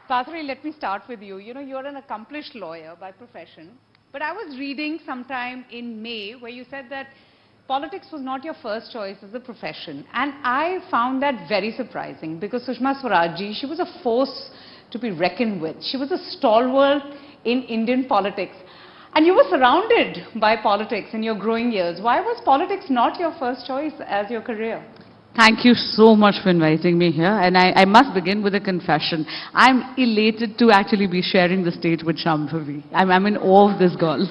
Pathri, let me start with you. You know, you're an accomplished lawyer by profession, but I was reading sometime in May where you said that politics was not your first choice as a profession. And I found that very surprising because Sushma Swaraj ji, she was a force to be reckoned with. She was a stalwart in Indian politics. And you were surrounded by politics in your growing years. Why was politics not your first choice as your career? Thank you so much for inviting me here. And I must begin with a confession. I'm elated to actually be sharing the stage with Shambhavi. I'm in awe of this girl.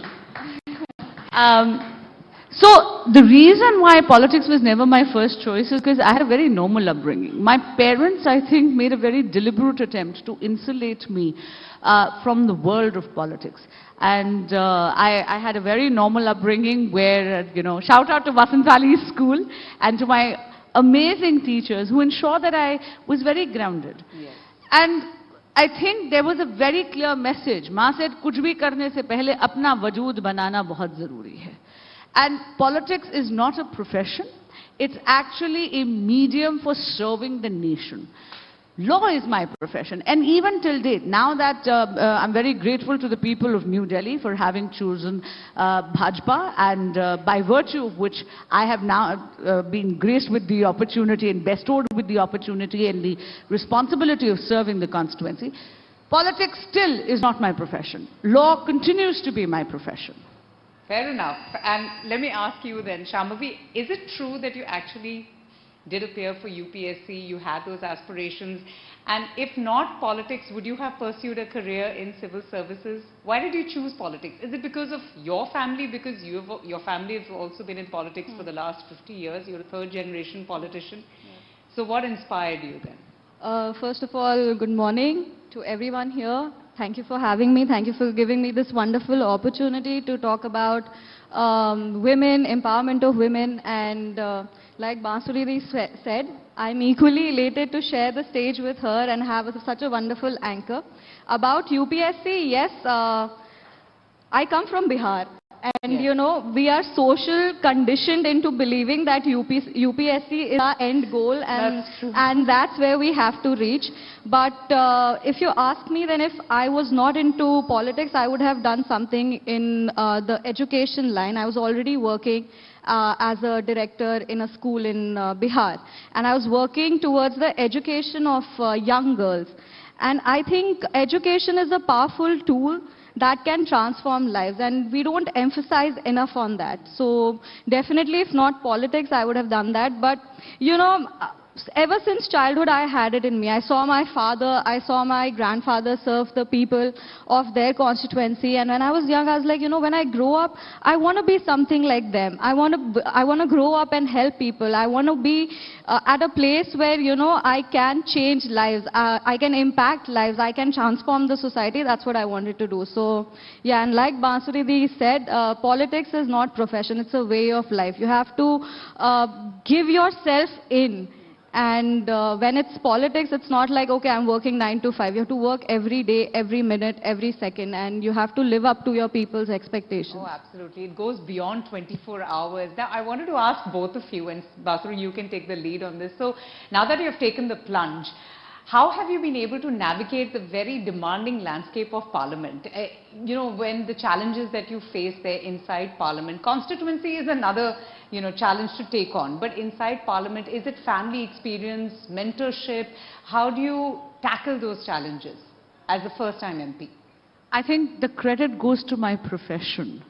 So the reason why politics was never my first choice is because I had a very normal upbringing. My parents, I think, made a very deliberate attempt to insulate me from the world of politics. And I had a very normal upbringing where, shout out to Vasantali School and to my amazing teachers who ensured that I was very grounded. Yes. And I think there was a very clear message. Maa said, kuch bhi karne se pehle apna wajood banana bahut zaruri hai. And politics is not a profession. It's actually a medium for serving the nation. Law is my profession, and even till date, now that I'm very grateful to the people of New Delhi for having chosen Bhajpa, and by virtue of which I have now been graced with the opportunity and bestowed with the opportunity and the responsibility of serving the constituency. Politics still is not my profession. Law continues to be my profession. Fair enough. And let me ask you then, Shambhavi, is it true that you actually did appear for UPSC, you had those aspirations, and if not politics, would you have pursued a career in civil services? Why did you choose politics? Is it because of your family? Because your family has also been in politics for the last 50 years. You're a third generation politician. So what inspired you then? First of all, good morning to everyone here. Thank you for having me. Thank you for giving me this wonderful opportunity to talk about women, empowerment of women, and like Bansuri said, I'm equally elated to share the stage with her and have such a wonderful anchor. About UPSC, yes, I come from Bihar. And yes. We are social conditioned into believing that UPSC is our end goal, and that's where we have to reach. But if you ask me, then if I was not into politics, I would have done something in the education line. I was already working as a director in a school in Bihar. And I was working towards the education of young girls. And I think education is a powerful tool that can transform lives, and we don't emphasize enough on that. So definitely, if not politics, I would have done that. But ever since childhood, I had it in me. I saw my father, I saw my grandfather serve the people of their constituency, and when I was young, I was like, when I grow up, I want to be something like them. I want to grow up and help people. I want to be at a place where, I can change lives, I can impact lives, I can transform the society. That's what I wanted to do. So, yeah, and like Bansuri said, politics is not profession, it's a way of life. You have to give yourself in. And when it's politics, it's not like, okay, I'm working 9 to 5. You have to work every day, every minute, every second, and you have to live up to your people's expectations. Oh, absolutely. It goes beyond 24 hours. Now, I wanted to ask both of you, and Basuru, you can take the lead on this. So, now that you have taken the plunge, how have you been able to navigate the very demanding landscape of Parliament? When the challenges that you face there inside Parliament, constituency is another, challenge to take on. But inside Parliament, is it family experience, mentorship? How do you tackle those challenges as a first-time MP? I think the credit goes to my profession.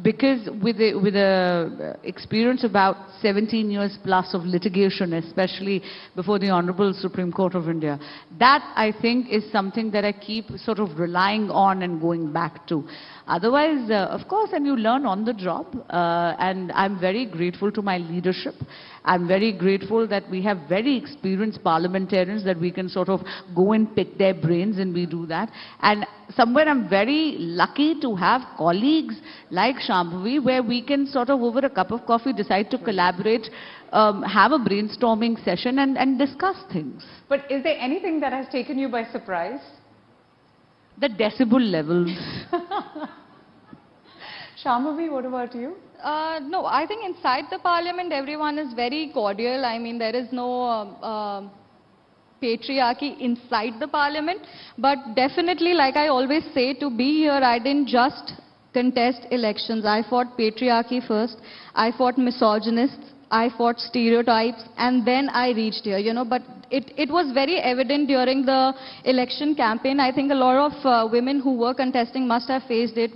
Because with a experience about 17 years plus of litigation, especially before the Honorable Supreme Court of India, that I think is something that I keep sort of relying on and going back to. Otherwise, of course, and you learn on the job, and I'm very grateful to my leadership. I'm very grateful that we have very experienced parliamentarians that we can sort of go and pick their brains, and we do that. And somewhere I'm very lucky to have colleagues like Shambhavi, where we can sort of over a cup of coffee decide to collaborate, have a brainstorming session and discuss things. But is there anything that has taken you by surprise? The decibel levels. Shambhavi, what about you? No, I think inside the parliament everyone is very cordial. I mean, there is no patriarchy inside the parliament. But definitely, like I always say, to be here, I didn't just contest elections. I fought patriarchy first. I fought misogynists. I fought stereotypes, and then I reached here, you know. But it was very evident during the election campaign. I think a lot of women who were contesting must have faced it.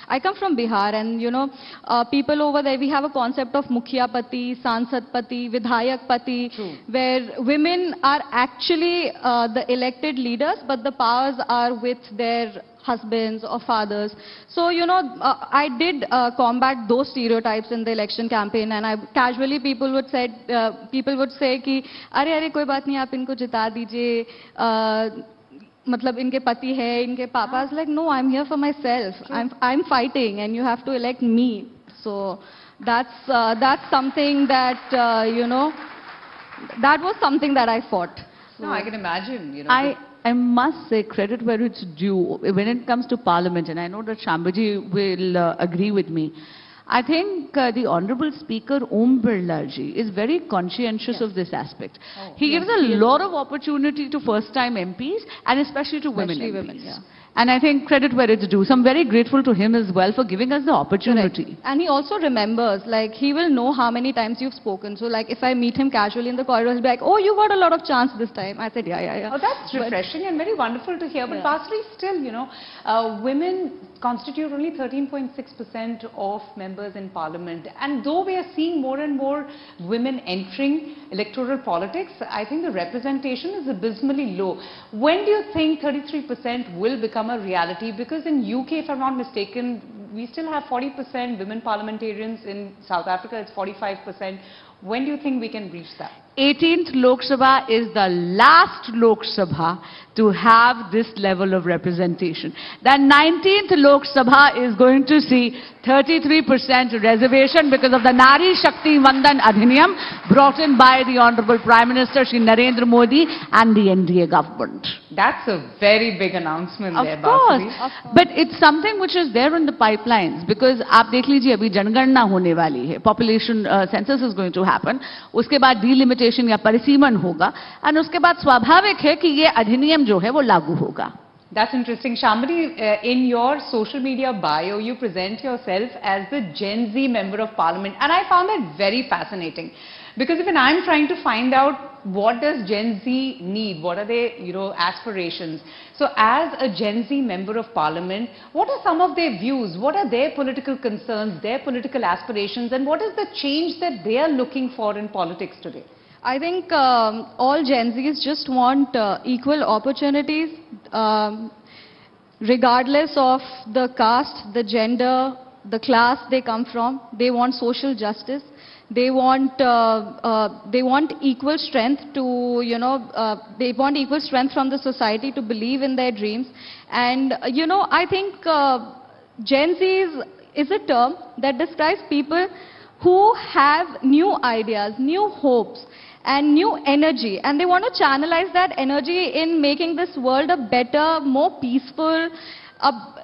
I come from Bihar, and you know, people over there, we have a concept of Mukhiya Pati, Sansad Pati, Vidhayak Pati, where women are actually the elected leaders, but the powers are with their husbands or fathers. So, you know, I did combat those stereotypes in the election campaign, and casually people would say कि अरे कोई बात नहीं, आप इनको जिता दीजिए, मतलब इनके पति है, इनके पापा. I was like, no, I'm here for myself. I'm fighting, and you have to elect me. So that's something that you know, that was something that I fought. So, no, I can imagine, you know. I must say credit where it's due when it comes to Parliament, and I know that Shambhaji will agree with me. I think the Honorable Speaker Om Birla ji is very conscientious of this aspect. He gives a lot of opportunity to first-time MPs and especially to women MPs. And I think credit where it's due. So I'm very grateful to him as well for giving us the opportunity. Correct. And he also remembers, like, he will know how many times you've spoken. So, like, if I meet him casually in the corridor, he'll be like, oh, you got a lot of chance this time. I said, yeah. Oh, that's refreshing and very wonderful to hear. But Basri, still, you know, women constitute only 13.6% of members in parliament. And though we are seeing more and more women entering electoral politics, I think the representation is abysmally low. When do you think 33% will become a reality? Because in UK, if I'm not mistaken, we still have 40% women parliamentarians. In South Africa, it's 45%. When do you think we can reach that? 18th Lok Sabha is the last Lok Sabha to have this level of representation. The 19th Lok Sabha is going to see 33% reservation because of the Nari Shakti Vandan Adhiniyam brought in by the Honorable Prime Minister Shri Narendra Modi and the NDA government. That's a very big announcement there, Of course. Basri. But it's something which is there in the pipelines because आप देख लीजिए अभी जनगणना होने वाली है, population census is going to happen, उसके बाद delimitation या परिसीमन होगा, and उसके बाद स्वाभाविक है कि ये अधिनियम जो है वो लागू होगा. That's interesting. Shambhaji, in your social media bio, you present yourself as the Gen Z Member of Parliament. And I found that very fascinating. Because even I'm trying to find out what does Gen Z need, what are their, you know, aspirations. So as a Gen Z Member of Parliament, what are some of their views? What are their political concerns, their political aspirations, and what is the change that they are looking for in politics today? I think all Gen Zs just want equal opportunities, regardless of the caste, the gender, the class they come from. They want social justice. They want equal strength to, you know, they want equal strength from the society to believe in their dreams. And, you know, I think Gen Z is a term that describes people who have new ideas, new hopes, and new energy, and they want to channelize that energy in making this world a better, more peaceful,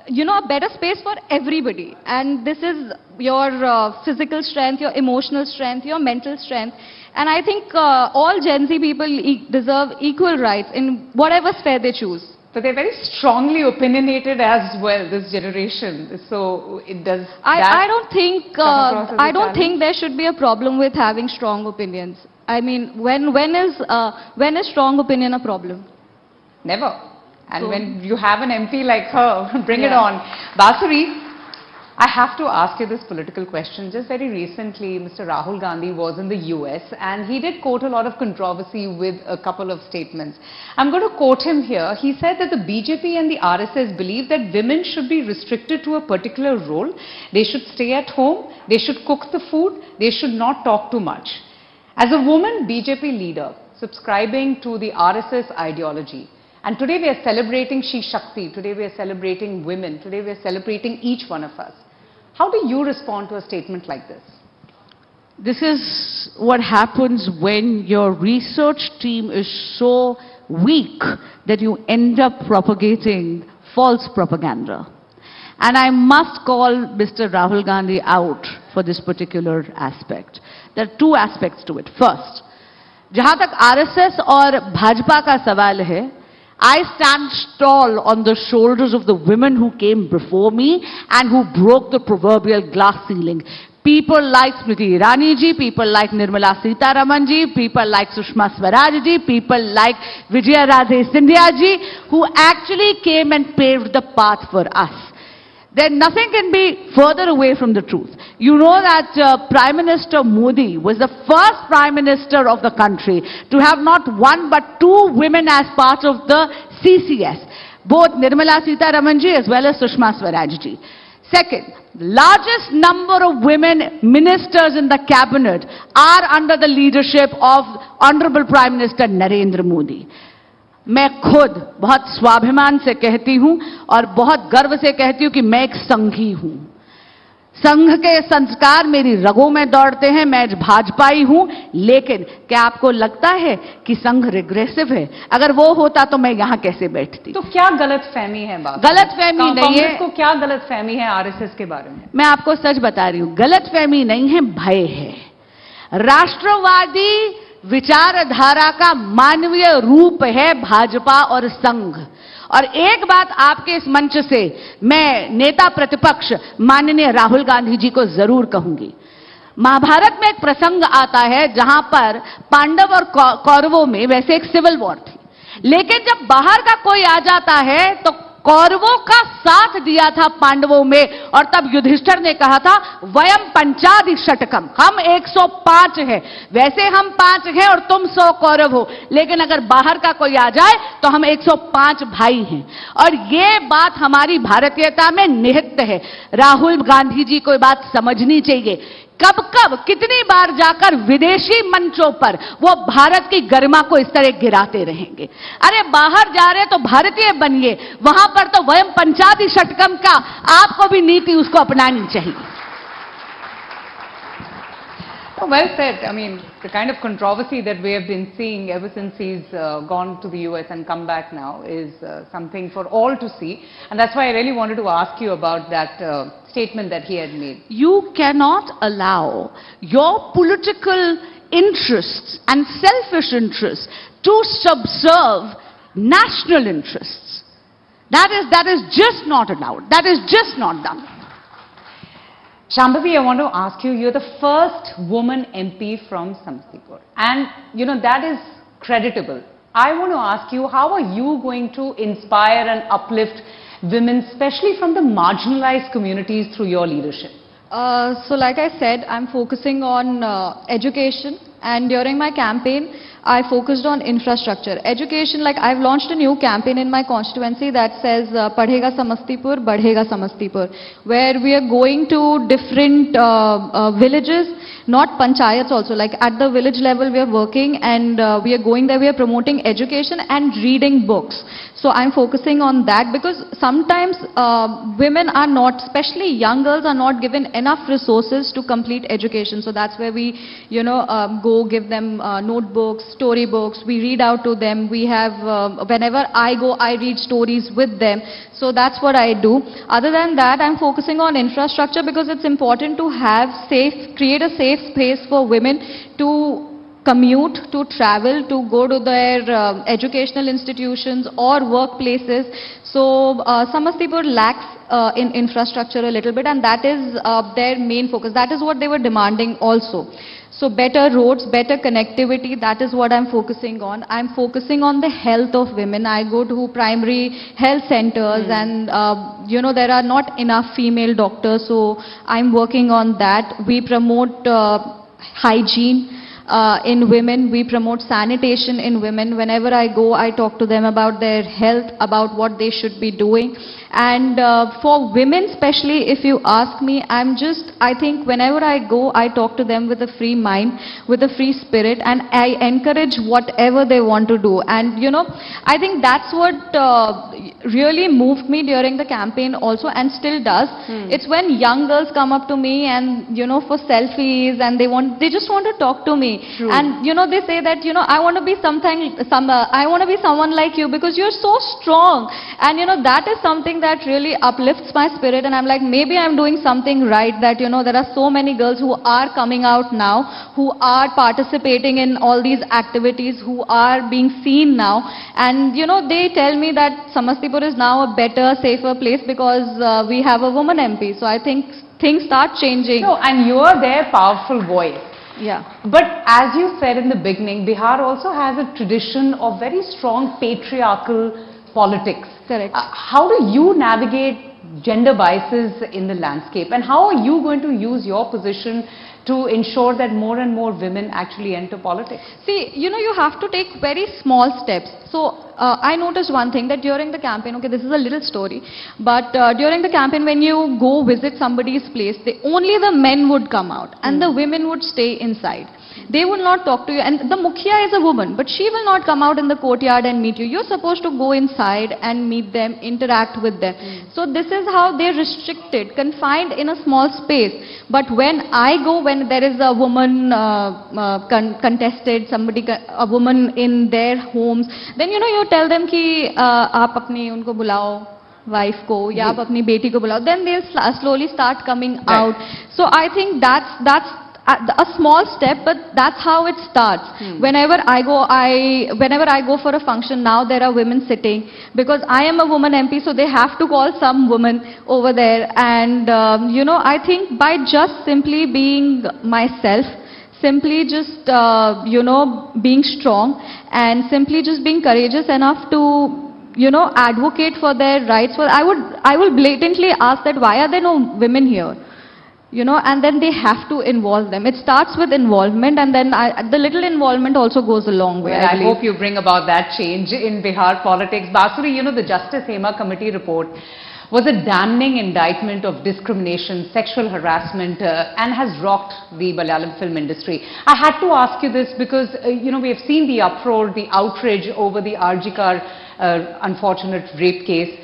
you know, a better space for everybody. And this is your physical strength, your emotional strength, your mental strength. And I think all Gen Z people deserve equal rights in whatever sphere they choose. So they're very strongly opinionated as well, this generation. So it does. I don't think there should be a problem with having strong opinions. I mean, when is strong opinion a problem? Never. And so, when you have an MP like her, bring it on. Basri, I have to ask you this political question. Just very recently, Mr. Rahul Gandhi was in the US and he did quote a lot of controversy with a couple of statements. I'm going to quote him here. He said that the BJP and the RSS believe that women should be restricted to a particular role. They should stay at home. They should cook the food. They should not talk too much. As a woman BJP leader, subscribing to the RSS ideology, and today we are celebrating Shri Shakti, today we are celebrating women, today we are celebrating each one of us. How do you respond to a statement like this? This is what happens when your research team is so weak that you end up propagating false propaganda. And I must call Mr. Rahul Gandhi out for this particular aspect. There are two aspects to it. First, जहां तक RSS और भाजपा का सवाल है, I stand tall on the shoulders of the women who came before me and who broke the proverbial glass ceiling. People like Smriti Irani ji, people like Nirmala Sitharaman ji, people like Sushma Swaraj ji, people like Vijaya Radhe Scindia ji, who actually came and paved the path for us. Then nothing can be further away from the truth. You know that Prime Minister Modi was the first Prime Minister of the country to have not one but two women as part of the CCS, both Nirmala Sitharaman ji as well as Sushma Swaraj ji. Second, the largest number of women ministers in the cabinet are under the leadership of Honorable Prime Minister Narendra Modi. मैं खुद बहुत स्वाभिमान से कहती हूं और बहुत गर्व से कहती हूं कि मैं एक संघी हूं। संघ के संस्कार मेरी रगों में दौड़ते हैं, मैं भाजपाई हूं। लेकिन क्या आपको लगता है कि संघ रिग्रेसिव है? अगर वो होता तो मैं यहां कैसे बैठती? तो क्या गलतफहमी है? बात गलतफहमी नहीं है। को क्या गलतफहमी है आरएसएस के बारे में? मैं आपको सच बता रही हूं, गलतफहमी नहीं है, भय है। राष्ट्रवादी विचारधारा का मानवीय रूप है भाजपा और संघ। और एक बात आपके इस मंच से मैं नेता प्रतिपक्ष माननीय राहुल गांधी जी को जरूर कहूंगी। महाभारत में एक प्रसंग आता है जहां पर पांडव और कौरवों में वैसे एक सिविल वॉर थी, लेकिन जब बाहर का कोई आ जाता है तो कौरवों का साथ दिया था पांडवों में, और तब युधिष्ठिर ने कहा था वयम पंचाधिशतकम, हम 105 हैं। वैसे हम 5 हैं और तुम 100 कौरव हो, लेकिन अगर बाहर का कोई आ जाए तो हम 105 भाई हैं। और ये बात हमारी भारतीयता में निहित है। राहुल गांधी जी को ये बात समझनी चाहिए। कब कब कितनी बार जाकर विदेशी मंचों पर वो भारत की गरिमा को इस तरह गिराते रहेंगे? अरे बाहर जा रहे तो भारतीय बनिए, वहां पर तो वयम पंचाधिशतकम का आपको भी नीति उसको अपनानी चाहिए। Oh, well said. I mean, the kind of controversy that we have been seeing ever since he's gone to the US and come back now is something for all to see. And that's why I really wanted to ask you about that statement that he had made. You cannot allow your political interests and selfish interests to subserve national interests. That is just not allowed. That is just not done. Shambhavi, I want to ask you, you're the first woman MP from Samastipur. And, you know, that is creditable. I want to ask you, how are you going to inspire and uplift women, especially from the marginalized communities, through your leadership? So like I said, I'm focusing on education, and during my campaign, I focused on infrastructure. Education, like I've launched a new campaign in my constituency that says, Padhega Samastipur, Badhega Samastipur, where we are going to different villages, not panchayats also, like at the village level we are working, and we are going there, we are promoting education and reading books. So I'm focusing on that because sometimes women are not, especially young girls, are not given enough resources to complete education. So that's where we, you know, go give them notebooks, storybooks, we read out to them. We have, whenever I go, I read stories with them. So that's what I do. Other than that, I'm focusing on infrastructure because it's important to have create a safe space for women to commute, to travel, to go to their educational institutions or workplaces. So Samastipur lacks in infrastructure a little bit, and that is their main focus. That is what they were demanding also. So better roads, better connectivity, that is what I'm focusing on. I'm focusing on the health of women. I go to primary health centers and, you know, there are not enough female doctors, so I'm working on that. We promote hygiene in women. We promote sanitation in women. Whenever I go, I talk to them about their health, about what they should be doing. And for women especially, if you ask me, I think whenever I go, I talk to them with a free mind, with a free spirit, and I encourage whatever they want to do. And you know, I think that's what really moved me during the campaign also, and still does. It's when young girls come up to me and, you know, for selfies, and they just want to talk to me. me. True. And they say that I want to be I want to be someone like you because you're so strong. And that is something that really uplifts my spirit. And I'm like, maybe I'm doing something right. That there are so many girls who are coming out now, who are participating in all these activities, who are being seen now. And they tell me that Samastipur is now a better, safer place because we have a woman MP. So I think things start changing. No, and you are their powerful voice. Yeah. But as you said in the beginning, Bihar also has a tradition of very strong patriarchal politics. Correct. How do you navigate gender biases in the landscape, and how are you going to use your position to ensure that more and more women actually enter politics? See, you have to take very small steps. So, I noticed one thing, that during the campaign, okay, this is a little story, but during the campaign, when you go visit somebody's place, only the men would come out and the women would stay inside. They will not talk to you. And the Mukhia is a woman, but she will not come out in the courtyard and meet you. You're supposed to go inside and meet them, interact with them. So this is how they're restricted, confined in a small space. But when I go, when there is a woman contested, a woman in their homes, then you tell them ki aap apni unko bulao, wife ko, ya aap apni beti ko bulao. Then they'll slowly start coming out. So I think that's a small step, but that's how it starts. Whenever I go for a function, now there are women sitting because I am a woman MP, so they have to call some woman over there. And I think by just simply being myself, simply just being strong, and simply just being courageous enough to advocate for their rights. Well, I will blatantly ask that why are there no women here? And then they have to involve them. It starts with involvement, and then the little involvement also goes a long way. Well, I hope you bring about that change in Bihar politics. Basuri, the Justice Hema Committee report was a damning indictment of discrimination, sexual harassment, and has rocked the Malayalam film industry. I had to ask you this because, we have seen the uproar, the outrage over the RG Kar unfortunate rape case.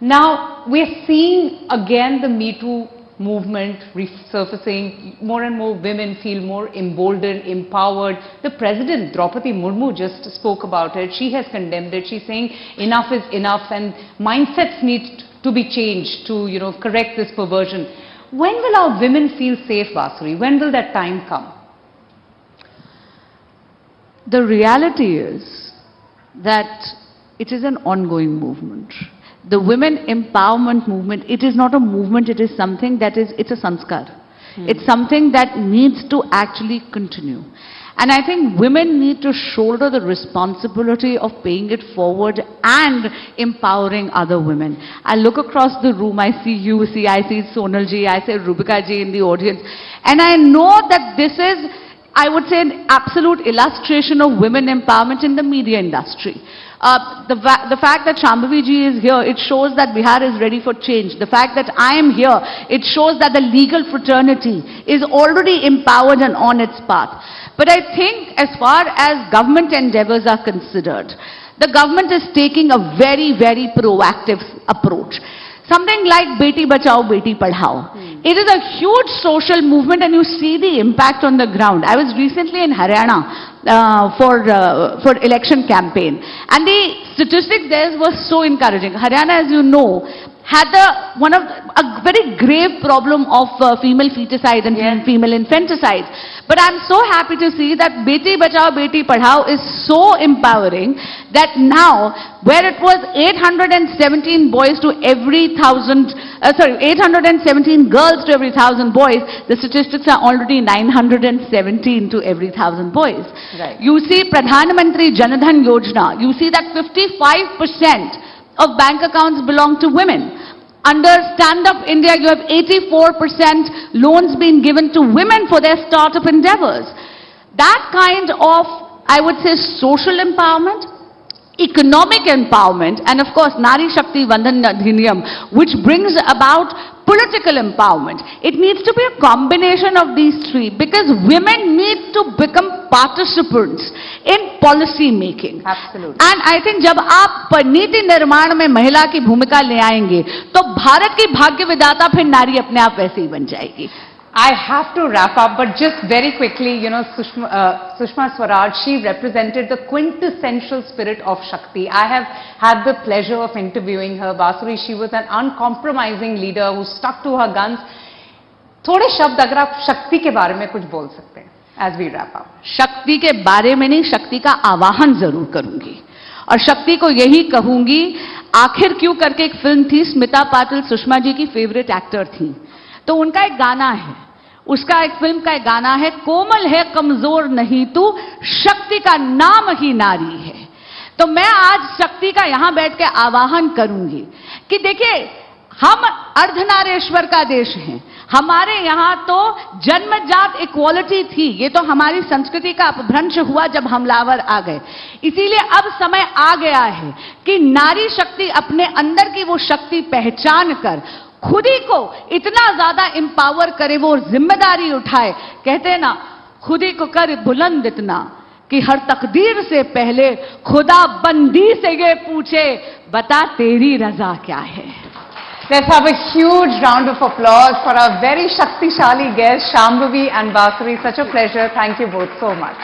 Now, we are seeing again the Me Too movement resurfacing. More and more women feel more emboldened, empowered. The President, Draupadi Murmu, just spoke about it. She has condemned it. She's saying enough is enough and mindsets need to be changed to, correct this perversion. When will our women feel safe, Basuri? When will that time come? The reality is that it is an ongoing movement. The women empowerment movement, it is not a movement, it is something that it's a sanskar. It's something that needs to actually continue. And I think women need to shoulder the responsibility of paying it forward and empowering other women. I look across the room, I see you, I see Sonal ji, I see Rubika ji in the audience. And I know that this is, I would say, an absolute illustration of women empowerment in the media industry. The fact that Shambhavi ji is here, it shows that Bihar is ready for change. The fact that I am here, it shows that the legal fraternity is already empowered and on its path. But I think as far as government endeavors are considered, the government is taking a very, very proactive approach. Something like Beti Bachao, Beti Padhao. It is a huge social movement and you see the impact on the ground. I was recently in Haryana for election campaign, and the statistics there were so encouraging. Haryana, as you know, had a very grave problem of female feticide and female infanticide. But I'm so happy to see that Beti Bachao, Beti Padhao is so empowering that now, where it was 817 boys to every 817 girls to every 1,000 boys, the statistics are already 917 to every 1,000 boys. Right. You see Pradhan Mantri Jan Dhan Yojana, you see that 55% of bank accounts belong to women. Under Stand Up India, you have 84% loans being given to women for their startup endeavors. That kind of, I would say, social empowerment, economic empowerment, and of course, Nari Shakti Vandhan Adhiniyam, which brings about political empowerment. It needs to be a combination of these three because women need to become participants in policy making. Absolutely. And I think जब आप नीति निर्माण में महिला की भूमिका ले आएंगे, तो भारत की भाग्य विधाता फिर नारी अपने आप वैसे ही बन जाएगी. I have to wrap up, but just very quickly, you know, Sushma Swaraj, she represented the quintessential spirit of Shakti. I have had the pleasure of interviewing her. Basuri, she was an uncompromising leader who stuck to her guns. थोड़े शब्द अगर आप शक्ति के बारे में कुछ बोल सकते हैं, as we wrap up. शक्ति के बारे में नहीं, शक्ति का आवाहन जरूर करूंगी और शक्ति को यही कहूंगी, आखिर क्यों करके एक फिल्म थी, स्मिता पाटिल सुषमा जी की फेवरेट एक्टर थी, तो उनका एक गाना है, उसका एक फिल्म का एक गाना है, कोमल है कमजोर नहीं तू, शक्ति का नाम ही नारी है। तो मैं आज शक्ति का यहां बैठ के आवाहन करूंगी कि देखिए, हम अर्धनारेश्वर का देश हैं, हमारे यहां तो जन्मजात इक्वालिटी थी, ये तो हमारी संस्कृति का अपभ्रंश हुआ जब हमलावर आ गए। इसीलिए अब समय आ गया है कि नारी शक्ति अपने अंदर की वो शक्ति पहचान कर खुद ही को इतना ज्यादा एम्पावर करे, वो जिम्मेदारी उठाए। कहते हैं ना, खुद ही को कर बुलंद इतना कि हर तकदीर से पहले खुदा बंदी से ये पूछे, बता तेरी रजा क्या है। Let's have a huge round of applause for our very Shaktishali guests, Shambhavi and Basuri. Such a pleasure. Thank you both so much.